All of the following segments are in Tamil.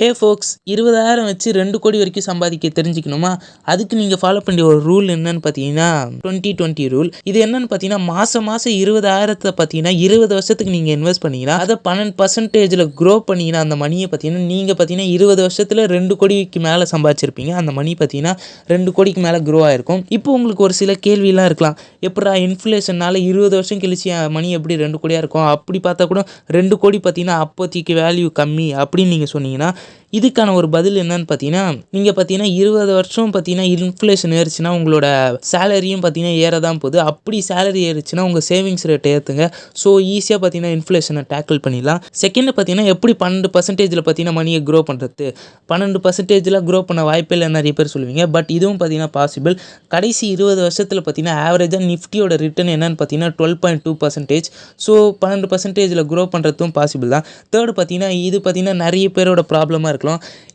ஹே ஃபோக்ஸ், 20,000 வச்சு 2 கோடி வரைக்கும் சம்பாதிக்க தெரிஞ்சுக்கணுமா? அதுக்கு நீங்கள் ஃபாலோ பண்ண ஒரு ரூல் என்னன்னு பார்த்தீங்கன்னா 20-20 ரூல். இது என்னன்னு பார்த்தீங்கன்னா மாதம் 20,000 பார்த்தீங்கன்னா 20 வருஷத்துக்கு நீங்கள் இன்வெஸ்ட் பண்ணீங்கன்னா அதை 12% க்ரோ பண்ணிங்கன்னா அந்த மணியை பார்த்தீங்கன்னா நீங்கள் பார்த்தீங்கன்னா 20 வருஷத்தில் 2 கோடிக்கு மேலே சம்பாதிச்சிருப்பீங்க. அந்த மணி பார்த்தீங்கன்னா 2 கோடிக்கு மேலே க்ரோ ஆயிருக்கும். இப்போ உங்களுக்கு ஒரு சில கேள்வியெல்லாம் இருக்கலாம். எப்படா இன்ஃப்ளேஷனால் 20 வருஷம் கழிச்சு மணி எப்படி 2 கோடியாக இருக்கும்? அப்படி பார்த்தா கூட 2 கோடி பார்த்தீங்கன்னா அப்போதைக்கு வேல்யூ கம்மி அப்படின்னு நீங்கள் சொன்னீங்கன்னா இதுக்கான ஒரு பதில் என்னன்னு பார்த்தீங்கன்னா நீங்கள் பார்த்தீங்கன்னா 20 வருஷம் பார்த்தீங்கன்னா இன்ஃப்ளேஷன் ஏறிச்சுன்னா உங்களோட சேலரியும் பார்த்தீங்கன்னா ஏற தான் போகுது. அப்படி சேலரி ஏறிச்சுன்னா உங்கள் சேவிங்ஸ் ரேட் ஏற்றுங்க. ஸோ ஈஸியாக பார்த்தீங்கன்னா இன்ஃப்ளேஷனை டேக்கிள் பண்ணிடலாம். செகண்ட் பார்த்தீங்கன்னா எப்படி 12% பார்த்தீங்கன்னா மணியை க்ரோ பண்ணுறது? 12% க்ரோ பண்ண வாய்ப்பே இல்லை நிறைய பேர் சொல்லுவீங்க. பட் இதுவும் பார்த்தீங்கன்னா பாசிபிள். கடைசி 20 வருஷத்தில் பார்த்தீங்கன்னா ஆவரேஜாக நிஃப்டியோட ரிட்டர்ன் என்னன்னு பார்த்தீங்கன்னா 12.2%. ஸோ 12% க்ரோ பண்ணுறதும் பாசிபிள் தான். தேர்டு பார்த்தீங்கன்னா இது பார்த்தீங்கன்னா நிறைய பேரோட ப்ராப்ளமாக இருக்கலாம்.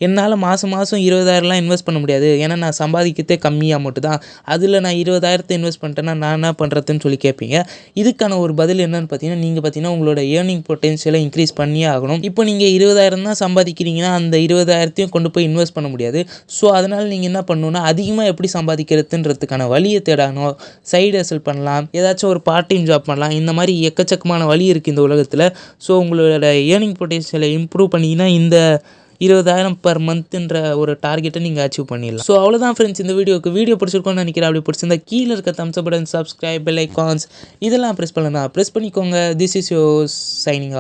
என்னால் மாதம் 20,000 இன்வெஸ்ட் பண்ண முடியாது, ஏன்னா நான் சம்பாதிக்கிறதே கம்மி அமௌண்ட் தான். அதில் நான் 20,000 இன்வெஸ்ட் பண்ணிட்டேன்னா நான் என்ன பண்ணுறதுன்னு சொல்லி கேட்பீங்க. இதுக்கான ஒரு பதில் என்னன்னு பார்த்தீங்கன்னா நீங்கள் பார்த்தீங்கன்னா உங்களோட ஏர்னிங் பொட்டன்ஷியலை இன்க்ரீஸ் பண்ணியே ஆகணும். இப்போ நீங்கள் 20,000 தான் சம்பாதிக்கிறீங்கன்னா அந்த 20,000 கொண்டு போய் இன்வெஸ்ட் பண்ண முடியாது. ஸோ அதனால் நீங்கள் என்ன பண்ணணும்னா அதிகமாக எப்படி சம்பாதிக்கிறதுன்றதுக்கான வழியை தேடணும். சைடு ஹசல் பண்ணலாம், ஏதாச்சும் ஒரு பார்ட் டைம் ஜாப் பண்ணலாம். இந்த மாதிரி எக்கச்சக்கமான வழி இருக்குது இந்த உலகத்தில். ஸோ உங்களோட ஏர்னிங் பொட்டன்ஷியலை இம்ப்ரூவ் பண்ணிங்கன்னா இந்த 20,000 பர் மந்த்ன்ற ஒரு டார்கெட்டை நீங்கள் அச்சீவ் பண்ணிடலாம். ஸோ அவ்வளோதான் ஃப்ரெண்ட்ஸ் இந்த வீடியோ பிடிச்சிருக்கோன்னு நினைக்கிறேன். அப்படி பிடிச்சிருந்தா கீழே இருக்க தம்ஸ் அப் பட்டன், சப்ஸ்கிரைப், பெல் ஐகான்ஸ் இதெல்லாம் ப்ரெஸ் பண்ணலாம். ப்ரெஸ் பண்ணிக்கோங்க. This is your signing off.